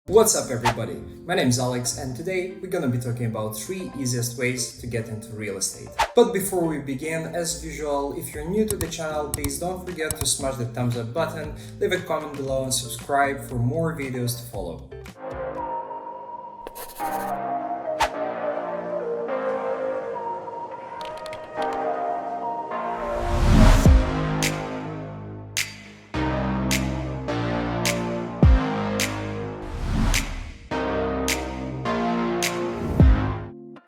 What's up everybody, my name is Alex and today we're gonna be talking about 3 easiest ways to get into real estate. But before we begin, as usual, if you're new to the channel, please don't forget to smash the thumbs up button, leave a comment below and subscribe for more videos to follow.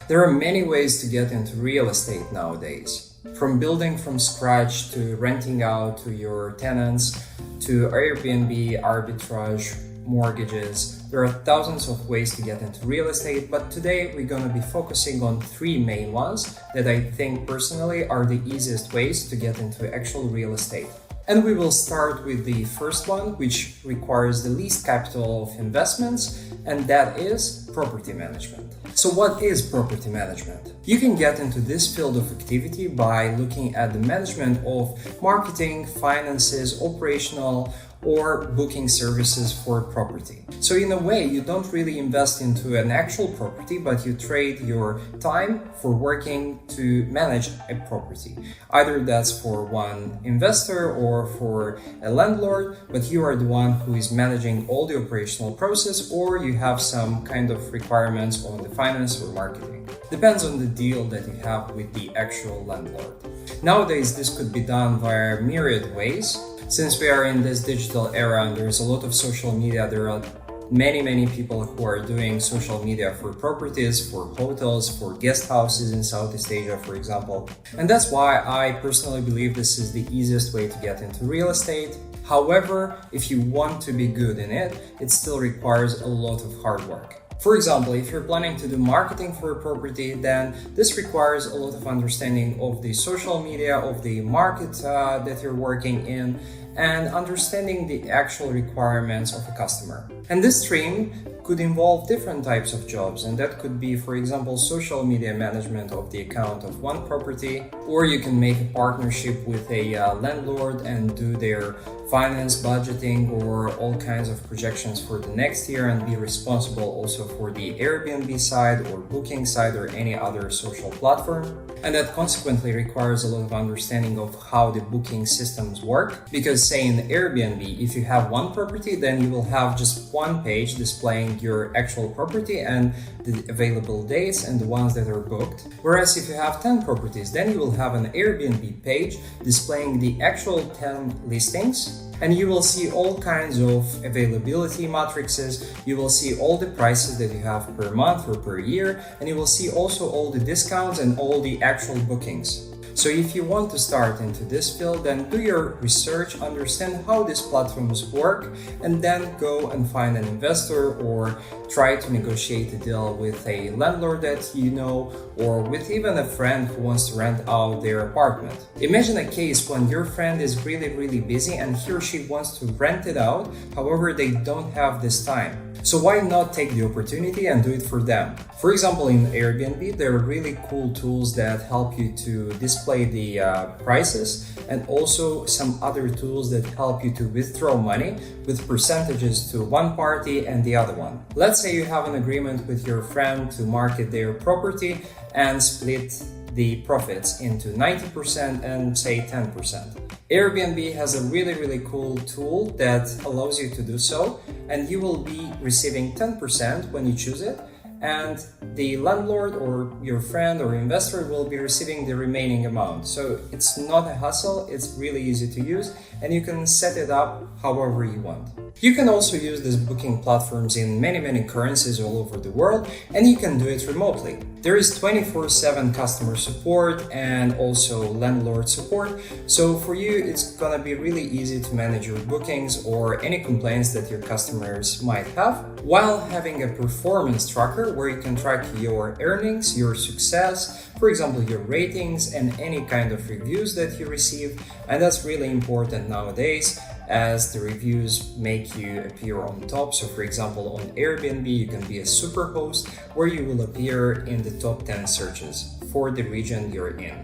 There are many ways to get into real estate nowadays. From building from scratch to renting out to your tenants, to Airbnb, arbitrage, mortgages. There are thousands of ways to get into real estate, but today we're going to be focusing on 3 main ones that I think personally are the easiest ways to get into actual real estate. And we will start with the first one, which requires the least capital of investments, and that is property management. So what is property management? You can get into this field of activity by looking at the management of marketing, finances, operational, or booking services for property. So in a way, you don't really invest into an actual property, but you trade your time for working to manage a property. Either that's for one investor or for a landlord, but you are the one who is managing all the operational process, or you have some kind of requirements on the finance or marketing. Depends on the deal that you have with the actual landlord. Nowadays, this could be done via myriad ways. Since we are in this digital era and there's a lot of social media, there are many people who are doing social media for properties, for hotels, for guest houses in Southeast Asia, for example. And that's why I personally believe this is the easiest way to get into real estate. However, if you want to be good in it, it still requires a lot of hard work. For example, if you're planning to do marketing for a property, then this requires a lot of understanding of the social media, of the market that you're working in, and understanding the actual requirements of a customer. And this stream could involve different types of jobs, and that could be, for example, social media management of the account of one property, or you can make a partnership with a landlord and do their finance, budgeting, or all kinds of projections for the next year and be responsible also for the Airbnb side or booking side or any other social platform. And that consequently requires a lot of understanding of how the booking systems work. Because say in Airbnb, if you have one property, then you will have just one page displaying your actual property and the available dates and the ones that are booked. Whereas if you have 10 properties, then you will have an Airbnb page displaying the actual 10 listings. And you will see all kinds of availability matrices, you will see all the prices that you have per month or per year, and you will see also all the discounts and all the actual bookings. So if you want to start into this field, then do your research, understand how these platforms work, and then go and find an investor or try to negotiate a deal with a landlord that you know, or with even a friend who wants to rent out their apartment. Imagine a case when your friend is really busy and he or she wants to rent it out, however they don't have this time. So why not take the opportunity and do it for them? For example, in Airbnb, there are really cool tools that help you to display the prices, and also some other tools that help you to withdraw money with percentages to one party and the other one. Let's say you have an agreement with your friend to market their property and split the profits into 90% and say 10%. Airbnb has a really cool tool that allows you to do so, and you will be receiving 10% when you choose it, and the landlord or your friend or investor will be receiving the remaining amount. So it's not a hassle, it's really easy to use, and you can set it up however you want. You can also use these booking platforms in many currencies all over the world, and you can do it remotely. There is 24/7 customer support and also landlord support, so for you it's gonna be really easy to manage your bookings or any complaints that your customers might have, while having a performance tracker where you can track your earnings, your success, for example, your ratings and any kind of reviews that you receive. And that's really important nowadays, as the reviews make you appear on top. So for example, on Airbnb, you can be a superhost where you will appear in the top 10 searches for the region you're in.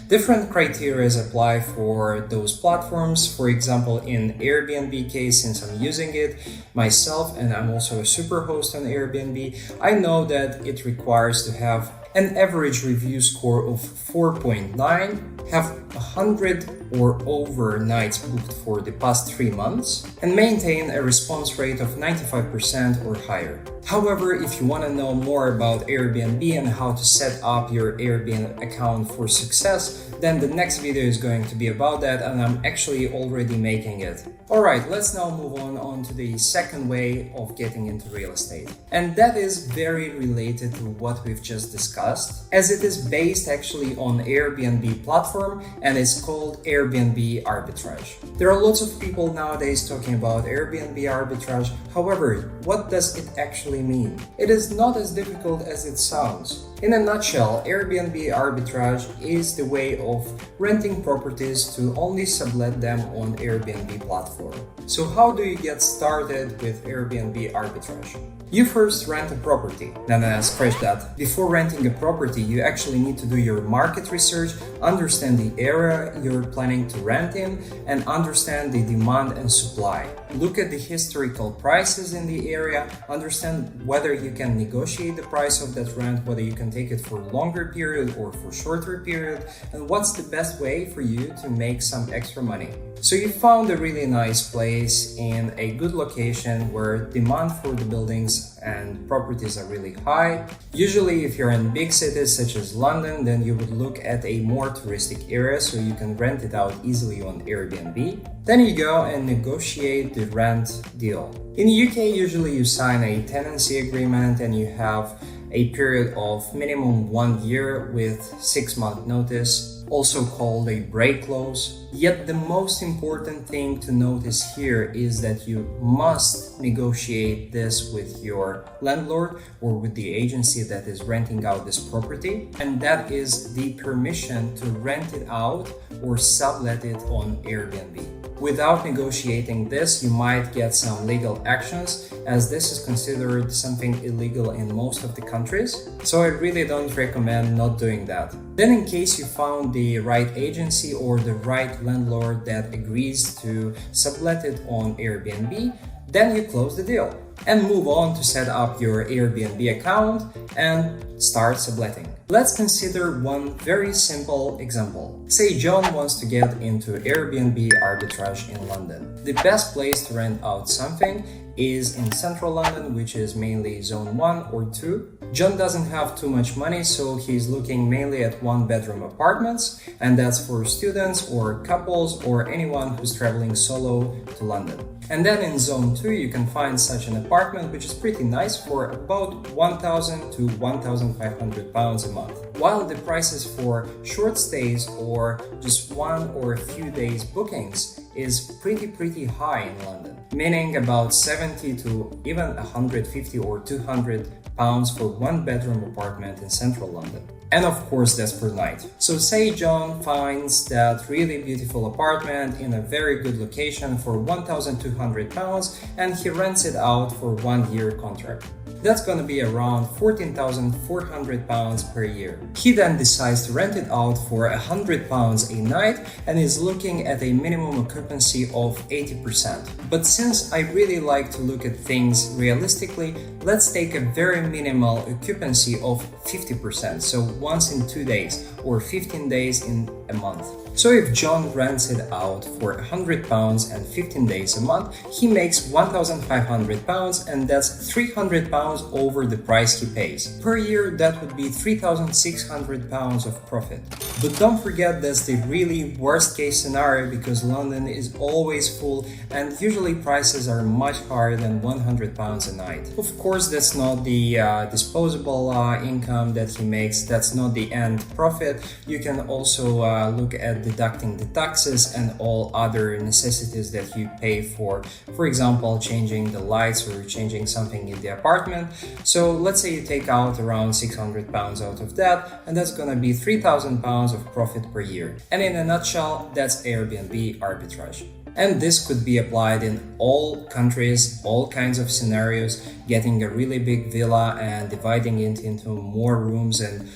Different criteria apply for those platforms. For example, in Airbnb case, since I'm using it myself and I'm also a superhost on Airbnb, I know that it requires to have an average review score of 4.9, have 100 or over nights booked for the past 3 months, and maintain a response rate of 95% or higher. However, if you want to know more about Airbnb and how to set up your Airbnb account for success, then the next video is going to be about that, and I'm actually already making it. Alright, let's now move on to the second way of getting into real estate. And that is very related to what we've just discussed, as it is based actually on Airbnb platform and it's called Airbnb Arbitrage. There are lots of people nowadays talking about Airbnb Arbitrage. However, what does it actually mean? It is not as difficult as it sounds. In a nutshell, Airbnb Arbitrage is the way of renting properties to only sublet them on Airbnb platform. So how do you get started with Airbnb Arbitrage? You first rent a property. No, scratch that. Before renting a property, you actually need to do your market research, understand the area you're planning to rent in, and understand the demand and supply. Look at the historical prices in the area, understand whether you can negotiate the price of that rent, whether you can take it for a longer period or for shorter period, and what's the best way for you to make some extra money. So you found a really nice place in a good location where demand for the buildings and properties are really high. Usually if you're in big cities such as London, then you would look at a more touristic area so you can rent it out easily on Airbnb. Then you go and negotiate the rent deal. In the UK, usually you sign a tenancy agreement and you have a period of minimum 1 year with 6-month notice, also called a break clause. Yet the most important thing to notice here is that you must negotiate this with your landlord or with the agency that is renting out this property, and that is the permission to rent it out or sublet it on Airbnb. Without negotiating this, you might get some legal actions, as this is considered something illegal in most of the countries. So I really don't recommend not doing that. Then in case you found the right agency or the right landlord that agrees to sublet it on Airbnb, then you close the deal and move on to set up your Airbnb account and start subletting. Let's consider one very simple example. Say John wants to get into Airbnb Arbitrage in London. The best place to rent out something is in central London, which is mainly zone 1 or 2. John doesn't have too much money, so he's looking mainly at 1-bedroom apartments, and that's for students or couples or anyone who's traveling solo to London. And then in zone 2 you can find such an apartment which is pretty nice for about 1,000 to 1,500 pounds a month. While the prices for short stays or just 1 or a few days bookings is pretty high in London, meaning about 70 to even 150 or 200 pounds for 1-bedroom apartment in central London. And of course, that's per night. So say John finds that really beautiful apartment in a very good location for 1,200 pounds and he rents it out for 1 year contract. That's gonna be around 14,400 pounds per year. He then decides to rent it out for 100 pounds a night and is looking at a minimum occupancy of 80%. But since I really like to look at things realistically, let's take a very minimal occupancy of 50%, so once in 2 days or 15 days in a month. So if John rents it out for 100 pounds and 15 days a month, he makes 1,500 pounds, and that's 300 pounds over the price he pays. Per year, that would be 3,600 pounds of profit. But don't forget that's the really worst case scenario, because London is always full and usually prices are much higher than 100 pounds a night. Of course, that's not the disposable income that he makes, that's not the end profit. You can also look at deducting the taxes and all other necessities that you pay for example, changing the lights or changing something in the apartment. So let's say you take out around 600 pounds out of that, and that's gonna be 3,000 pounds of profit per year. And in a nutshell, that's Airbnb arbitrage. And this could be applied in all countries, all kinds of scenarios, getting a really big villa and dividing it into more rooms and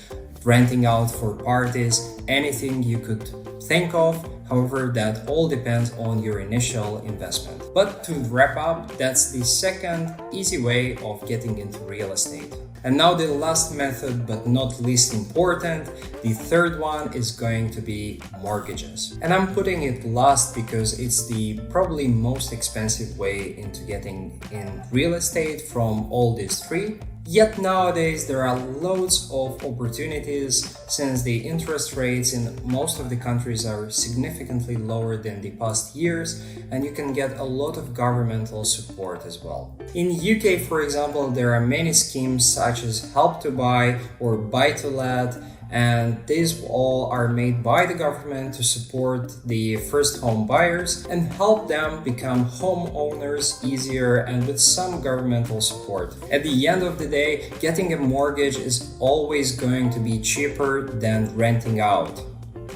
renting out for parties, anything you could think of. However, that all depends on your initial investment. But to wrap up, that's the second easy way of getting into real estate. And now the last method, but not least important, the third one is going to be mortgages. And I'm putting it last because it's the probably most expensive way into getting in real estate from all these three. Yet nowadays there are loads of opportunities since the interest rates in most of the countries are significantly lower than the past years, and you can get a lot of governmental support as well. In UK, for example, there are many schemes such as Help to Buy or Buy to Let, and these all are made by the government to support the first home buyers and help them become homeowners easier and with some governmental support. At the end of the day, getting a mortgage is always going to be cheaper than renting out,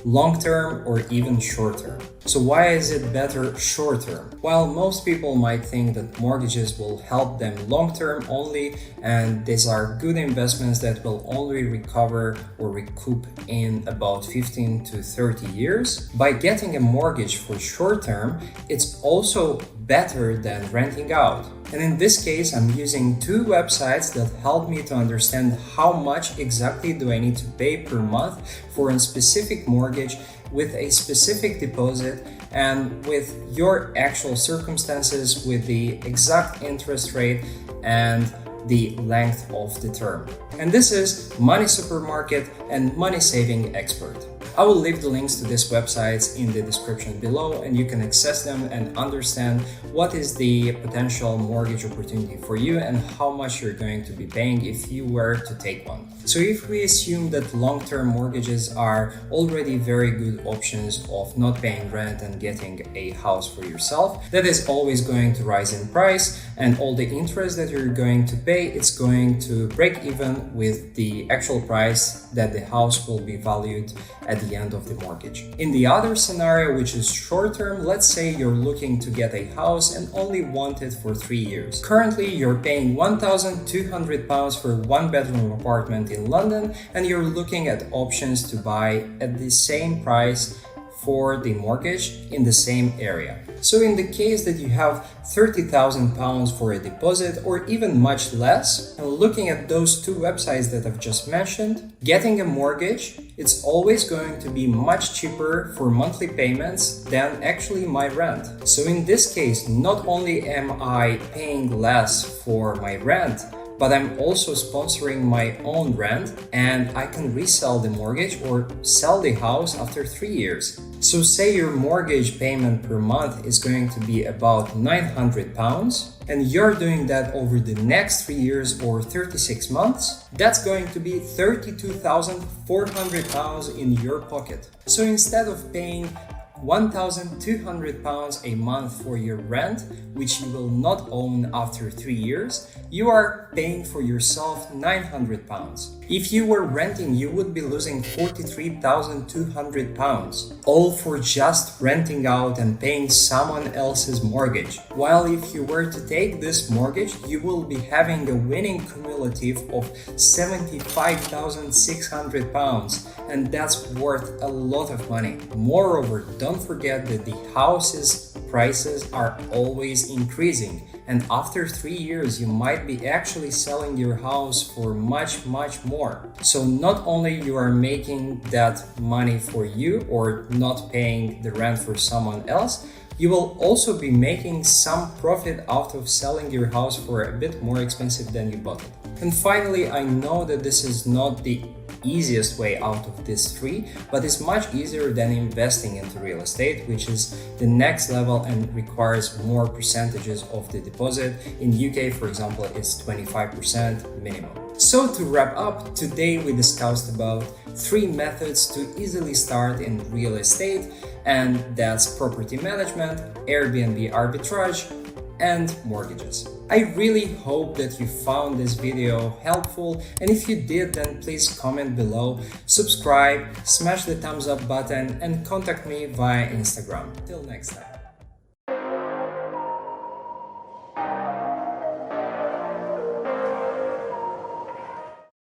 long term or even short term. So why is it better short term? While most people might think that mortgages will help them long term only, and these are good investments that will only recover or recoup in about 15 to 30 years, by getting a mortgage for short term, it's also better than renting out. And in this case, I'm using two websites that help me to understand how much exactly do I need to pay per month for a specific mortgage with a specific deposit and with your actual circumstances, with the exact interest rate and the length of the term. And this is Money Supermarket and Money Saving Expert. I will leave the links to these websites in the description below, and you can access them and understand what is the potential mortgage opportunity for you and how much you're going to be paying if you were to take one. So if we assume that long-term mortgages are already very good options of not paying rent and getting a house for yourself, that is always going to rise in price, and all the interest that you're going to pay, it's going to break even with the actual price that the house will be valued at the end of the mortgage. In the other scenario, which is short term, let's say you're looking to get a house and only want it for 3 years. Currently, you're paying £1,200 for a one-bedroom apartment in London, and you're looking at options to buy at the same price for the mortgage in the same area. So in the case that you have £30,000 for a deposit or even much less, and looking at those two websites that I've just mentioned, getting a mortgage, it's always going to be much cheaper for monthly payments than actually my rent. So in this case, not only am I paying less for my rent, but I'm also sponsoring my own rent, and I can resell the mortgage or sell the house after 3 years. So say your mortgage payment per month is going to be about £900, and you're doing that over the next 3 years or 36 months, that's going to be £32,400 in your pocket. So instead of paying £1,200 a month for your rent, which you will not own after 3 years, you are paying for yourself £900. If you were renting, you would be losing £43,200, all for just renting out and paying someone else's mortgage. While if you were to take this mortgage, you will be having a winning cumulative of £75,600, and that's worth a lot of money. Moreover, don't forget that the houses prices are always increasing, and after 3 years you might be actually selling your house for much more. So not only you are making that money for you or not paying the rent for someone else, you will also be making some profit out of selling your house for a bit more expensive than you bought it. And finally, I know that this is not the easiest way out of these three, but it's much easier than investing into real estate, which is the next level and requires more percentages of the deposit. In UK, for example, it's 25% minimum. So to wrap up, today we discussed about 3 methods to easily start in real estate, and that's property management, Airbnb arbitrage, and mortgages. I really hope that you found this video helpful, and if you did, then please comment below, subscribe, smash the thumbs up button, and contact me via Instagram. Till next time.